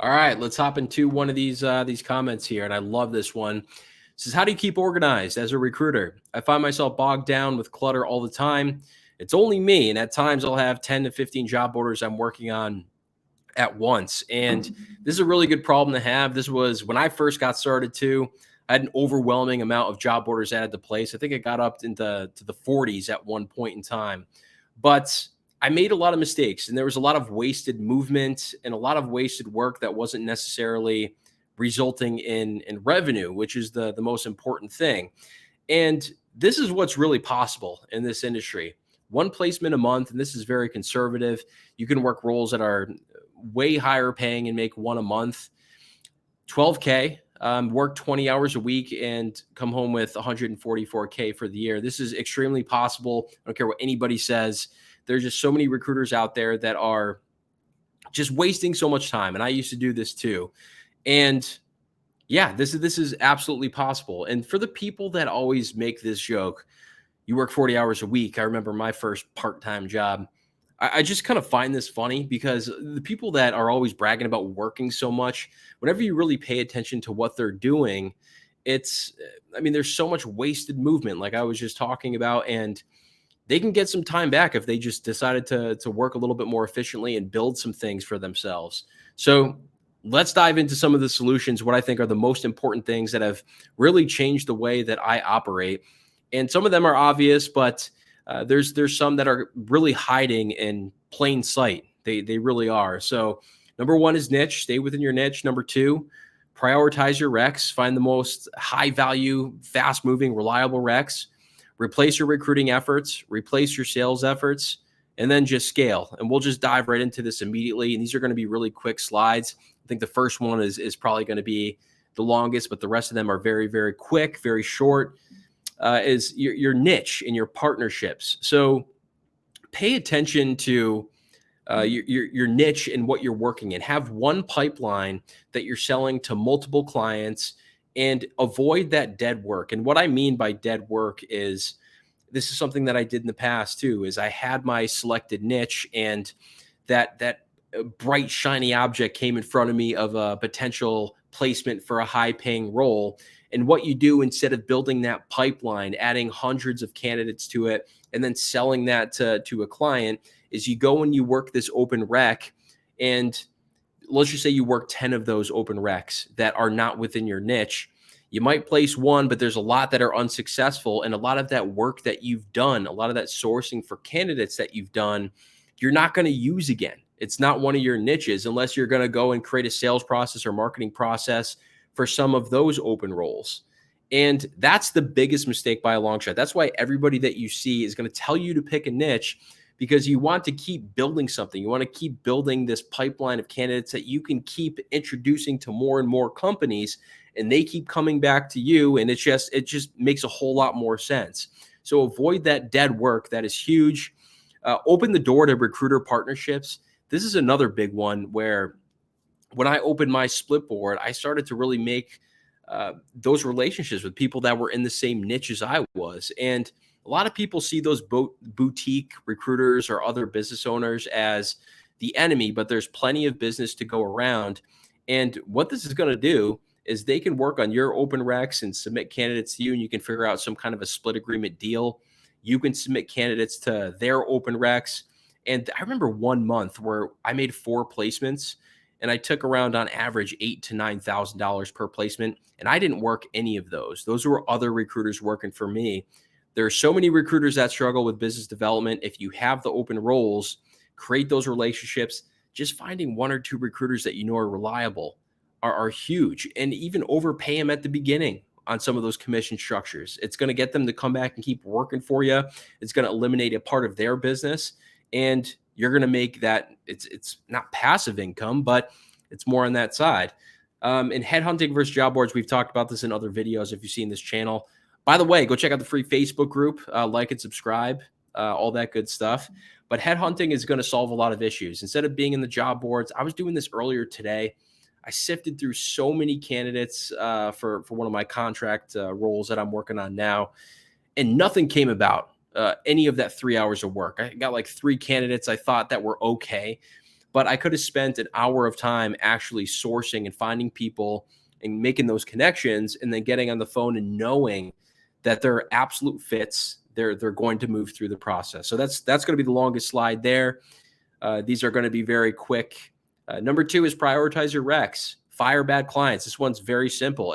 All right, let's hop into one of these comments here, and I love this one. It says, "How do you keep organized as a recruiter? I find myself bogged down with clutter all the time. It's only me, and at times I'll have 10 to 15 job orders I'm working on at once. And this is a really good problem to have. This was when I first got started too. I had an overwhelming amount of job orders added to place. I think it got up into the 40s at one point in time. But I made a lot of mistakes and there was a lot of wasted movement and a lot of wasted work that wasn't necessarily resulting in revenue, which is the most important thing. And this is what's really possible in this industry. One placement a month, and this is very conservative. You can work roles that are way higher paying and make one a month, 12K, work 20 hours a week and come home with 144K for the year. This is extremely possible. I don't care what anybody says. There's just so many recruiters out there that are just wasting so much time. And I used to do this too. And yeah, this is absolutely possible. And for the people that always make this joke, you work 40 hours a week. I remember my first part-time job. I just kind of find this funny because the people that are always bragging about working so much, whenever you really pay attention to what they're doing, it's, I mean, there's so much wasted movement, like I was just talking about, and they can get some time back if they just decided to work a little bit more efficiently and build some things for themselves. So let's dive into some of the solutions, what I think are the most important things that have really changed the way that I operate. And some of them are obvious, but there's some that are really hiding in plain sight. They really are. So number one is niche. Stay within your niche. Number two, prioritize your recs. Find the most high value, fast moving, reliable recs. Replace your recruiting efforts. Replace your sales efforts. And then just scale. And we'll just dive right into this immediately. And these are going to be really quick slides. I think the first one is probably going to be the longest, but the rest of them are very, very quick, very short. Is your niche and your partnerships. So pay attention to your niche and what you're working in. Have one pipeline that you're selling to multiple clients and avoid that dead work. And what I mean by dead work is, this is something that I did in the past too, is I had my selected niche and that bright, shiny object came in front of me of a potential placement for a high paying role. And what you do, instead of building that pipeline, adding hundreds of candidates to it, and then selling that to a client, is you go and you work this open rec. And let's just say you work 10 of those open recs that are not within your niche. You might place one, but there's a lot that are unsuccessful. And a lot of that work that you've done, a lot of that sourcing for candidates that you've done, you're not going to use again. It's not one of your niches unless you're going to go and create a sales process or marketing process for some of those open roles. And that's the biggest mistake by a long shot. That's why everybody that you see is going to tell you to pick a niche, because you want to keep building something. You want to keep building this pipeline of candidates that you can keep introducing to more and more companies, and they keep coming back to you. And it just makes a whole lot more sense. So avoid that dead work. That is huge. Open the door to recruiter partnerships. This is another big one where when I opened my split board, I started to really make those relationships with people that were in the same niche as I was. And a lot of people see those boutique recruiters or other business owners as the enemy, but there's plenty of business to go around. And what this is going to do is they can work on your open recs and submit candidates to you, and you can figure out some kind of a split agreement deal. You can submit candidates to their open recs. And I remember 1 month where I made 4 placements, and I took around on average $8,000 to $9,000 per placement. And I didn't work any of those. Those were other recruiters working for me. There are so many recruiters that struggle with business development. If you have the open roles, create those relationships. Just finding 1 or 2 recruiters that you know are reliable are huge. And even overpay them at the beginning on some of those commission structures. It's going to get them to come back and keep working for you. It's going to eliminate a part of their business. And you're going to make that, it's not passive income, but it's more on that side. In headhunting versus job boards, we've talked about this in other videos if you've seen this channel. By the way, go check out the free Facebook group, like and subscribe, all that good stuff. But headhunting is going to solve a lot of issues. Instead of being in the job boards, I was doing this earlier today. I sifted through so many candidates for one of my contract roles that I'm working on now, and nothing came about any of that 3 hours of work. I got like 3 candidates I thought that were okay. but I could have spent an hour of time actually sourcing and finding people and making those connections, and then getting on the phone and knowing that they're absolute fits. They're going to move through the process. So that's going to be the longest slide there. These are going to be very quick. Number 2 is prioritize your recs. Fire bad clients. This one's very simple.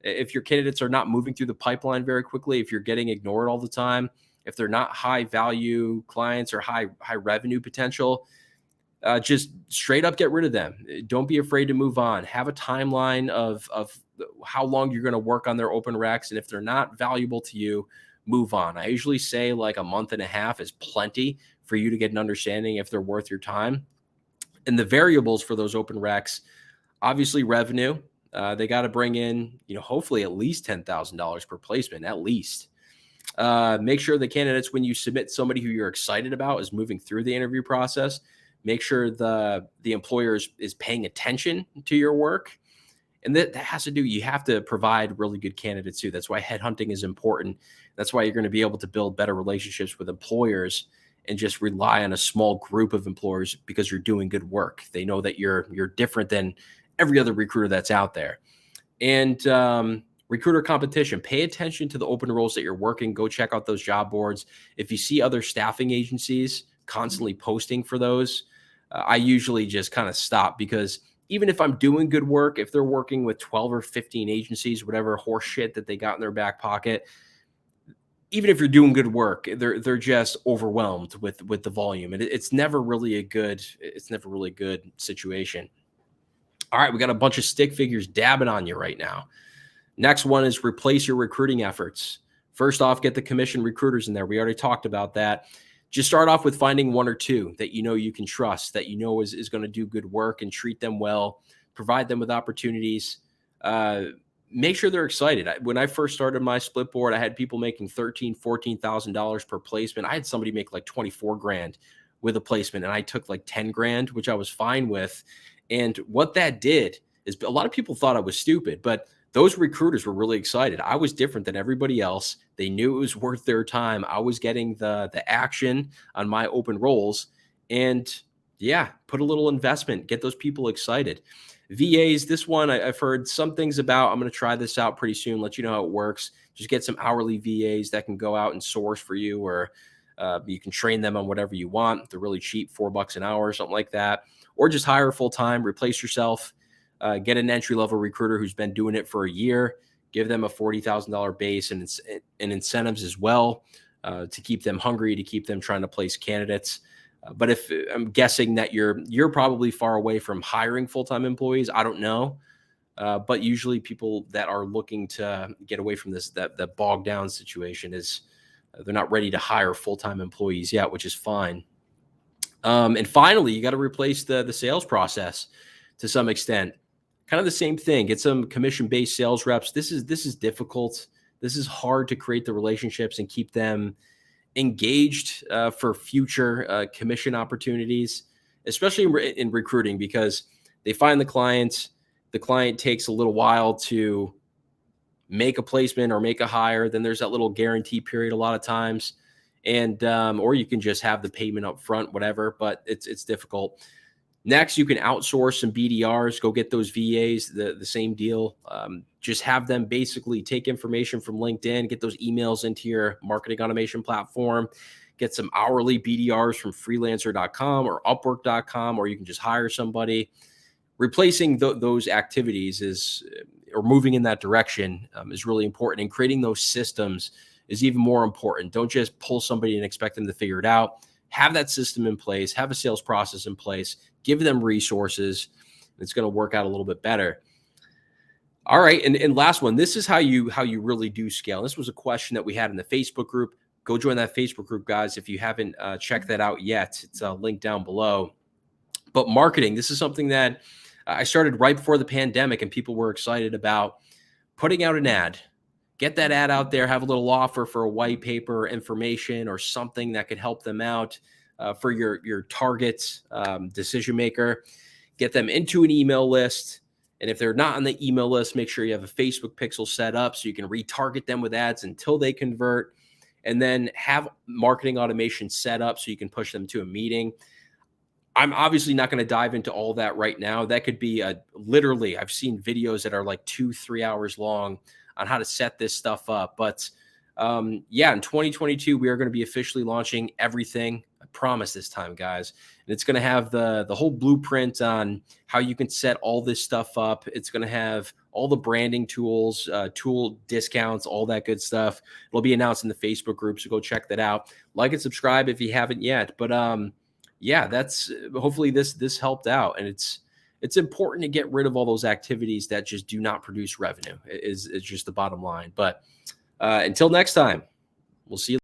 If your candidates are not moving through the pipeline very quickly, if you're getting ignored all the time, if they're not high value clients or high revenue potential, just straight up get rid of them. Don't be afraid to move on. Have a timeline of how long you're going to work on their open recs. And if they're not valuable to you, move on. I usually say like a month and a half is plenty for you to get an understanding if they're worth your time. And the variables for those open recs, obviously revenue. They got to bring in, hopefully at least $10,000 per placement, at least. Make sure the candidates, when you submit somebody who you're excited about, is moving through the interview process. Make sure the employer is paying attention to your work. And that has to do, you have to provide really good candidates too. That's why headhunting is important. That's why you're going to be able to build better relationships with employers and just rely on a small group of employers, because you're doing good work. They know that you're different than every other recruiter that's out there. And recruiter competition, pay attention to the open roles that you're working. Go check out those job boards. If you see other staffing agencies constantly posting for those, I usually just kind of stop, because even if I'm doing good work, if they're working with 12 or 15 agencies, whatever horse shit that they got in their back pocket, even if you're doing good work, they're just overwhelmed with the volume, and it's never really a good situation. All right, we got a bunch of stick figures dabbing on you right now. Next one is replace your recruiting efforts. First off, get the commission recruiters in there. We already talked about that. Just start off with finding 1 or 2 that you can trust, that is going to do good work, and treat them well, provide them with opportunities. Make sure they're excited. When I first started my split board, I had people making $13,000, $14,000 per placement. I had somebody make like 24 grand with a placement, and I took like 10 grand, which I was fine with. And what that did is, a lot of people thought I was stupid, but those recruiters were really excited. I was different than everybody else. They knew it was worth their time. I was getting the action on my open roles, and put a little investment, get those people excited. VAs, this one I've heard some things about. I'm going to try this out pretty soon, let you know how it works. Just get some hourly VAs that can go out and source for you, or you can train them on whatever you want. They're really cheap, $4 an hour or something like that. Or just hire full-time, replace yourself. Get an entry-level recruiter who's been doing it for a year. Give them a $40,000 base and incentives as well, to keep them hungry, to keep them trying to place candidates. But if I'm guessing that you're probably far away from hiring full-time employees, I don't know. But usually people that are looking to get away from that bogged down situation is they're not ready to hire full-time employees yet, which is fine. And finally, you got to replace the sales process to some extent. Kind of the same thing. Get some commission-based sales reps. This is difficult. This is hard to create the relationships and keep them engaged for future commission opportunities, especially in recruiting, because they find the client. The client takes a little while to make a placement or make a hire. Then there's that little guarantee period a lot of times. And or you can just have the payment up front, whatever, but it's difficult. Next, you can outsource some BDRs, go get those VAs, the same deal. Just have them basically take information from LinkedIn, get those emails into your marketing automation platform, get some hourly BDRs from freelancer.com or upwork.com, or you can just hire somebody. Replacing those activities or moving in that direction is really important, and creating those systems is even more important. Don't just pull somebody and expect them to figure it out. Have that system in place, have a sales process in place, give them resources. It's going to work out a little bit better. All right. And last one, this is how you really do scale. This was a question that we had in the Facebook group. Go join that Facebook group, guys. If you haven't checked that out yet, it's linked down below. But marketing, this is something that I started right before the pandemic, and people were excited about putting out an ad. Get that ad out there, have a little offer for a white paper, information, or something that could help them out for your target decision maker. Get them into an email list. And if they're not on the email list, make sure you have a Facebook pixel set up so you can retarget them with ads until they convert. And then have marketing automation set up so you can push them to a meeting. I'm obviously not going to dive into all that right now. That could be literally, I've seen videos that are like 2-3 hours long on how to set this stuff up. But yeah, in 2022, we are going to be officially launching everything. I promise this time, guys. And it's going to have the whole blueprint on how you can set all this stuff up. It's going to have all the branding tools, tool discounts, all that good stuff. It'll be announced in the Facebook group, so go check that out. Like and subscribe if you haven't yet. But yeah, that's hopefully this helped out, and it's important to get rid of all those activities that just do not produce revenue. Is just the bottom line. But until next time, we'll see you.